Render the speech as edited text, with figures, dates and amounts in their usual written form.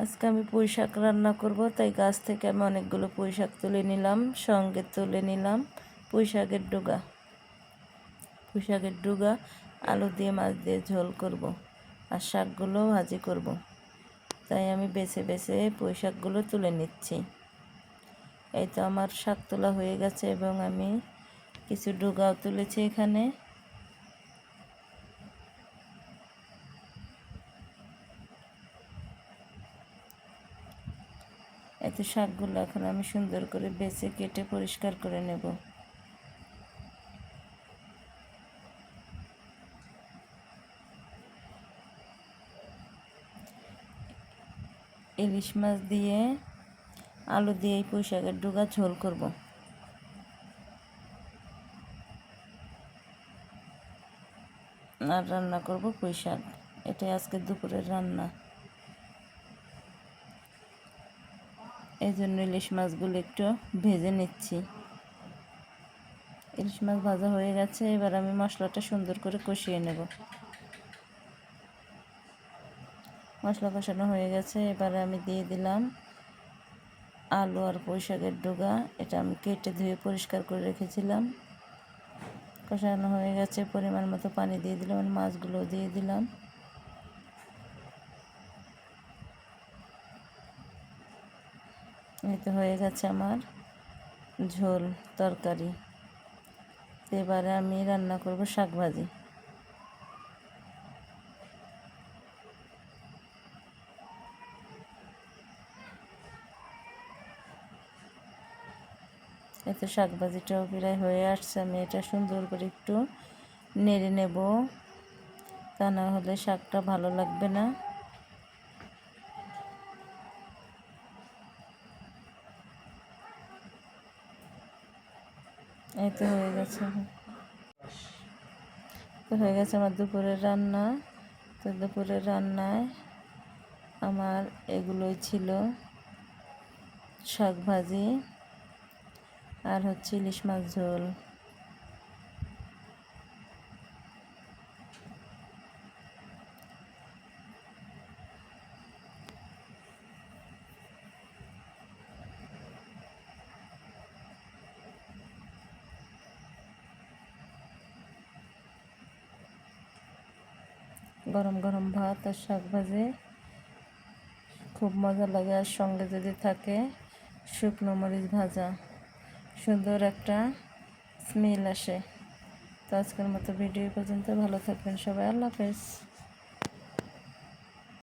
আজকে আমি পুঁই শাক রান্না করব, তাই গাছ থেকে আমি অনেকগুলো পুঁই শাক তুলে নিলাম। সঙ্গে তুলে নিলাম পুঁই শাকের ডুগা। পুঁই শাকের ডুগা আলু দিয়ে মাছ দিয়ে ঝোল করব, আর শাকগুলো ভাজি করব। তাই আমি বেছে বেছে পুঁই শাকগুলো তুলে নিচ্ছি। এই তো আমার শাক তোলা হয়ে গেছে এবং আমি কিছু ডুগাও তুলেছি এখানে। এত শাকগুলো এখন আমি সুন্দর করে বেছে কেটে পরিষ্কার করে নেব। ইলিশ মাছ দিয়ে আলু দিয়ে এই পুঁই শাকের ডুগা ঝোল করব। আর রান্না করব পুঁই শাক। এটাই আজকে দুপুরের রান্না। এই জন্য ইলিশ মাছগুলো একটু ভেজে নিচ্ছি। ইলিশ মাছ ভাজা হয়ে গেছে, এবার আমি মশলাটা সুন্দর করে কষিয়ে নেব। মশলা কষানো হয়ে গেছে, এবার আমি দিয়ে দিলাম আলু আর পুঁই শাকের ডুগা। এটা আমি কেটে ধুয়ে পরিষ্কার করে রেখেছিলাম। কষানো হয়ে গেছে, পরিমাণ মতো পানি দিয়ে দিলাম, মাছগুলো দিয়ে দিলাম। এই তো হয়ে গেছে আমার ঝোল তরকারি। এবারে আমি রান্না করব শাক ভাজি। এতে শাক ভাজিটাও প্রায় হয়ে আসছে। আমি এটা সুন্দর করে একটু নেড়ে নেব, তা না হলে শাকটা ভালো লাগবে না। এই তো হয়ে গেছে। হয়ে গেছে আমার দুপুরের রান্না। তো দুপুরের রান্নায় আমার এগুলোই ছিল, শাক ভাজি আর হচ্ছে ইলিশ মাছ ঝোল। গরম গরম ভাত আর শাক ভাজি খুব মজা লাগে। আর সঙ্গে যদি থাকে শুকনো মরিচ ভাজা, সুন্দর একটা স্মেল আসে। তো আজকের মতো ভিডিও পর্যন্ত, ভালো থাকবেন সবাই, আল্লাহ হাফেজ।